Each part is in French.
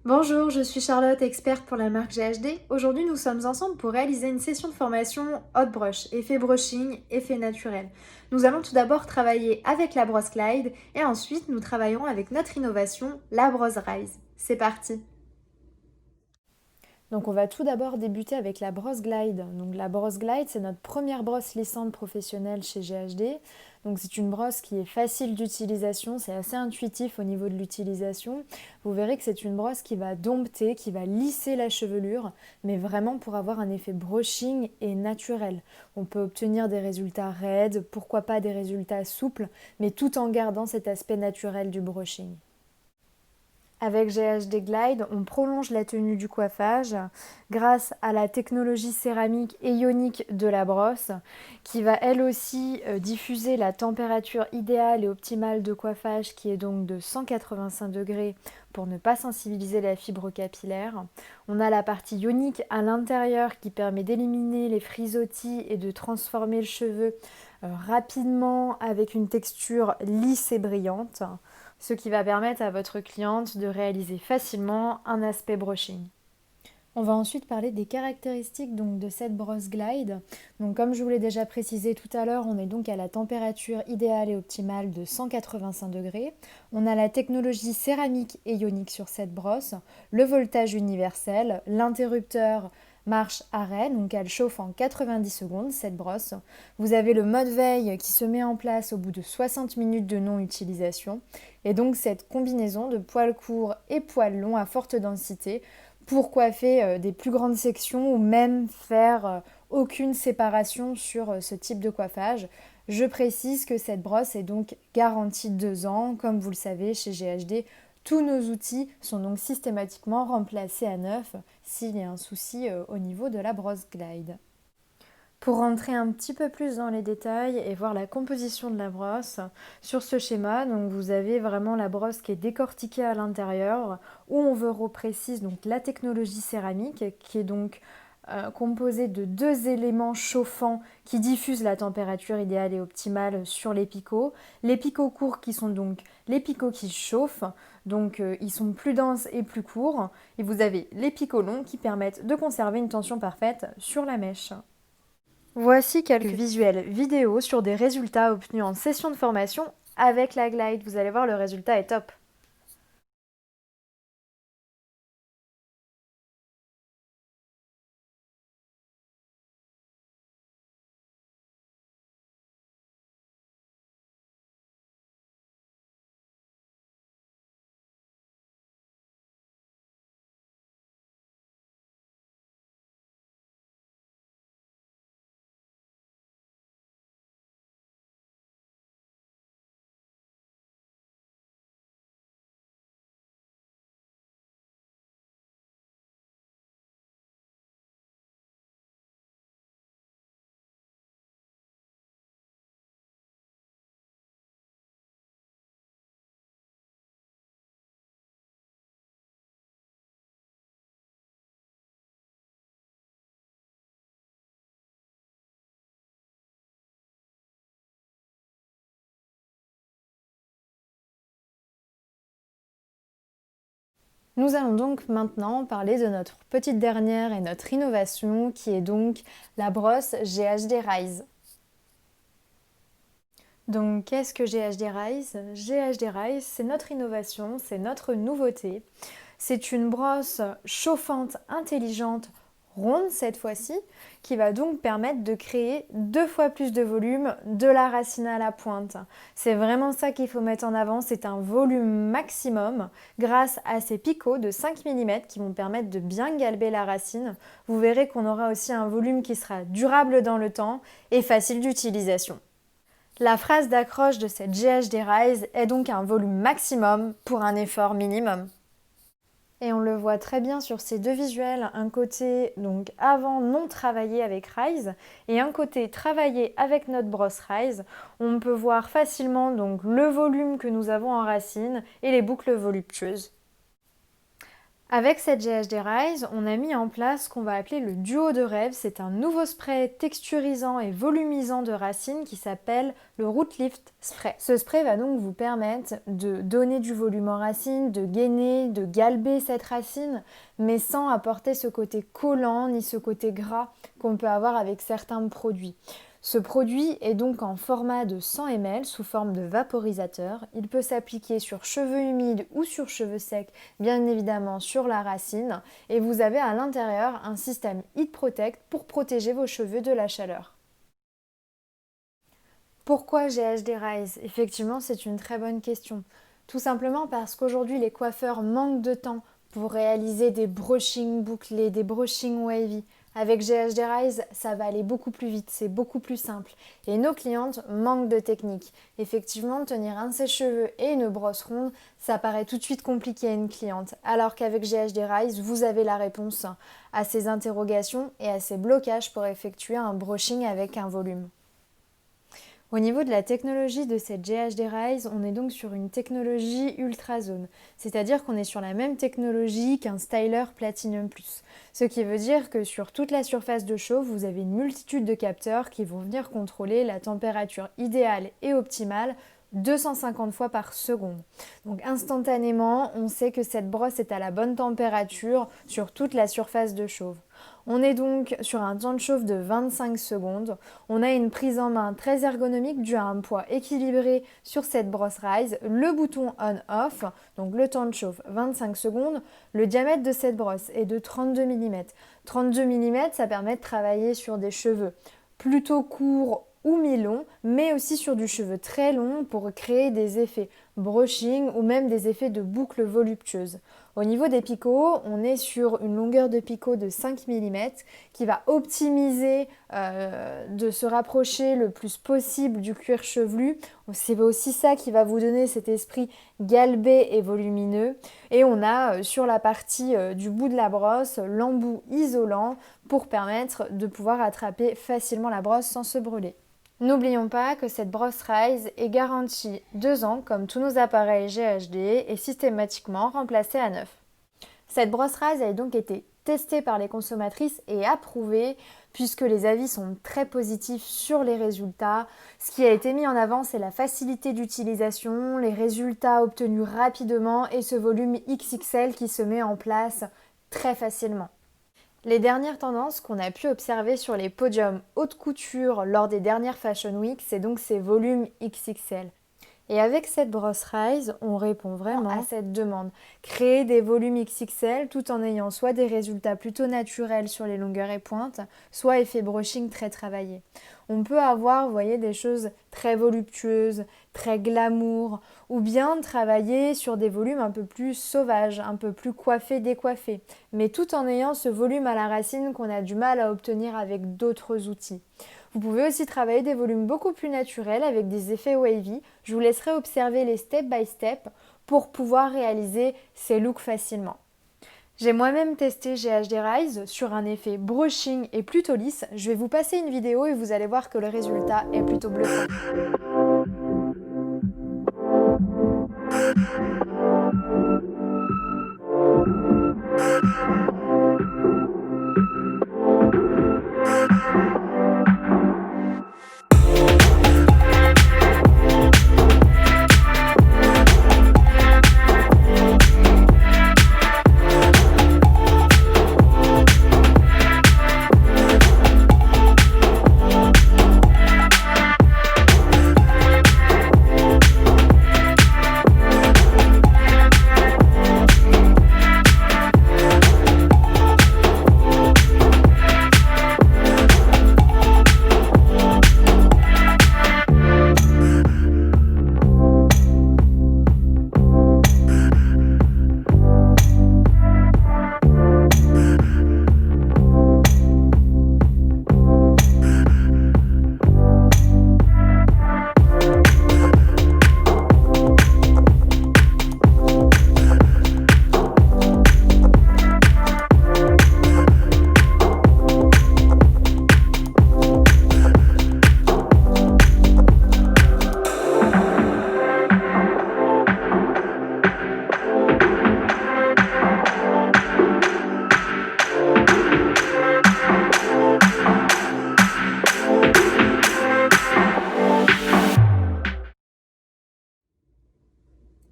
Bonjour, je suis Charlotte, experte pour la marque GHD. Aujourd'hui, nous sommes ensemble pour réaliser une session de formation hot brush, effet brushing, effet naturel. Nous allons tout d'abord travailler avec la brosse Glide et ensuite nous travaillerons avec notre innovation, la brosse Rise. C'est parti! Donc on va tout d'abord débuter avec la brosse Glide. Donc la brosse Glide, c'est notre première brosse lissante professionnelle chez GHD. Donc c'est une brosse qui est facile d'utilisation, c'est assez intuitif au niveau de l'utilisation. Vous verrez que c'est une brosse qui va dompter, qui va lisser la chevelure, mais vraiment pour avoir un effet brushing et naturel. On peut obtenir des résultats raides, pourquoi pas des résultats souples, mais tout en gardant cet aspect naturel du brushing. Avec GHD Glide, on prolonge la tenue du coiffage grâce à la technologie céramique et ionique de la brosse qui va elle aussi diffuser la température idéale et optimale de coiffage qui est donc de 185 degrés pour ne pas sensibiliser la fibre capillaire. On a la partie ionique à l'intérieur qui permet d'éliminer les frisottis et de transformer le cheveu rapidement avec une texture lisse et brillante, ce qui va permettre à votre cliente de réaliser facilement un aspect brushing. On va ensuite parler des caractéristiques donc, de cette brosse Glide. Donc, comme je vous l'ai déjà précisé tout à l'heure, on est donc à la température idéale et optimale de 185 degrés. On a la technologie céramique et ionique sur cette brosse, le voltage universel, l'interrupteur marche arrêt, donc elle chauffe en 90 secondes cette brosse. Vous avez le mode veille qui se met en place au bout de 60 minutes de non-utilisation. Et donc cette combinaison de poils courts et poils longs à forte densité pour coiffer des plus grandes sections ou même faire aucune séparation sur ce type de coiffage. Je précise que cette brosse est donc garantie 2 ans. Comme vous le savez, chez GHD, tous nos outils sont donc systématiquement remplacés à neuf s'il y a un souci au niveau de la brosse Glide. Pour rentrer un petit peu plus dans les détails et voir la composition de la brosse, sur ce schéma, donc vous avez vraiment la brosse qui est décortiquée à l'intérieur, où on vous reprécise donc la technologie céramique qui est donc composée de 2 éléments chauffants qui diffusent la température idéale et optimale sur les picots. Les picots courts qui sont donc les picots qui chauffent, donc ils sont plus denses et plus courts. Et vous avez les picots longs qui permettent de conserver une tension parfaite sur la mèche. Voici quelques visuels vidéo sur des résultats obtenus en session de formation avec la Glide. Vous allez voir, le résultat est top. Nous allons donc maintenant parler de notre petite dernière et notre innovation qui est donc la brosse GHD Rise. Donc qu'est-ce que GHD Rise? GHD Rise, c'est notre innovation, c'est notre nouveauté. C'est une brosse chauffante, intelligente, ronde cette fois-ci, qui va donc permettre de créer 2 fois plus de volume de la racine à la pointe. C'est vraiment ça qu'il faut mettre en avant, c'est un volume maximum grâce à ces picots de 5 mm qui vont permettre de bien galber la racine. Vous verrez qu'on aura aussi un volume qui sera durable dans le temps et facile d'utilisation. La phrase d'accroche de cette GHD Rise est donc un volume maximum pour un effort minimum. Et on le voit très bien sur ces 2 visuels, un côté donc avant non travaillé avec Rise et un côté travaillé avec notre brosse Rise. On peut voir facilement donc le volume que nous avons en racine et les boucles voluptueuses. Avec cette GHD Rise, on a mis en place ce qu'on va appeler le duo de rêve. C'est un nouveau spray texturisant et volumisant de racines qui s'appelle le Root Lift Spray. Ce spray va donc vous permettre de donner du volume aux racines, de gainer, de galber cette racine, mais sans apporter ce côté collant ni ce côté gras qu'on peut avoir avec certains produits. Ce produit est donc en format de 100 ml sous forme de vaporisateur. Il peut s'appliquer sur cheveux humides ou sur cheveux secs, bien évidemment sur la racine. Et vous avez à l'intérieur un système Heat Protect pour protéger vos cheveux de la chaleur. Pourquoi GHD Rise? Effectivement, c'est une très bonne question. Tout simplement parce qu'aujourd'hui, les coiffeurs manquent de temps pour réaliser des brushings bouclés, des brushings wavy. Avec GHD Rise, ça va aller beaucoup plus vite, c'est beaucoup plus simple. Et nos clientes manquent de technique. Effectivement, tenir un sèche-cheveux et une brosse ronde, ça paraît tout de suite compliqué à une cliente. Alors qu'avec GHD Rise, vous avez la réponse à ces interrogations et à ces blocages pour effectuer un brushing avec un volume. Au niveau de la technologie de cette GHD Rise, on est donc sur une technologie ultrazone, c'est-à-dire qu'on est sur la même technologie qu'un styler Platinum Plus. Ce qui veut dire que sur toute la surface de chauffe, vous avez une multitude de capteurs qui vont venir contrôler la température idéale et optimale 250 fois par seconde. Donc instantanément, on sait que cette brosse est à la bonne température sur toute la surface de chauffe. On est donc sur un temps de chauffe de 25 secondes. On a une prise en main très ergonomique due à un poids équilibré sur cette brosse Rise, le bouton on-off, donc le temps de chauffe 25 secondes. Le diamètre de cette brosse est de 32 mm. 32 mm, ça permet de travailler sur des cheveux plutôt courts ou mi-long, mais aussi sur du cheveu très long pour créer des effets brushing ou même des effets de boucles voluptueuses. Au niveau des picots, on est sur une longueur de picot de 5 mm qui va optimiser de se rapprocher le plus possible du cuir chevelu. C'est aussi ça qui va vous donner cet esprit galbé et volumineux. Et on a sur la partie du bout de la brosse l'embout isolant pour permettre de pouvoir attraper facilement la brosse sans se brûler. N'oublions pas que cette brosse Rise est garantie 2 ans comme tous nos appareils GHD et systématiquement remplacée à neuf. Cette brosse Rise a donc été testée par les consommatrices et approuvée puisque les avis sont très positifs sur les résultats. Ce qui a été mis en avant, c'est la facilité d'utilisation, les résultats obtenus rapidement et ce volume XXL qui se met en place très facilement. Les dernières tendances qu'on a pu observer sur les podiums haute couture lors des dernières Fashion Week, c'est donc ces volumes XXL. Et avec cette brosse Rise, on répond vraiment à cette demande. Créer des volumes XXL tout en ayant soit des résultats plutôt naturels sur les longueurs et pointes, soit effet brushing très travaillé. On peut avoir, vous voyez, des choses très voluptueuses, très glamour, ou bien travailler sur des volumes un peu plus sauvages, un peu plus coiffés, décoiffés, mais tout en ayant ce volume à la racine qu'on a du mal à obtenir avec d'autres outils. Vous pouvez aussi travailler des volumes beaucoup plus naturels avec des effets wavy. Je vous laisserai observer les step by step pour pouvoir réaliser ces looks facilement. J'ai moi-même testé GHD Rise sur un effet brushing et plutôt lisse. Je vais vous passer une vidéo et vous allez voir que le résultat est plutôt bluffant.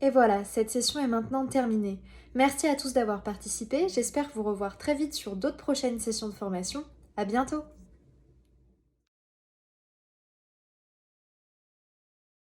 Et voilà, cette session est maintenant terminée. Merci à tous d'avoir participé, j'espère vous revoir très vite sur d'autres prochaines sessions de formation. À bientôt!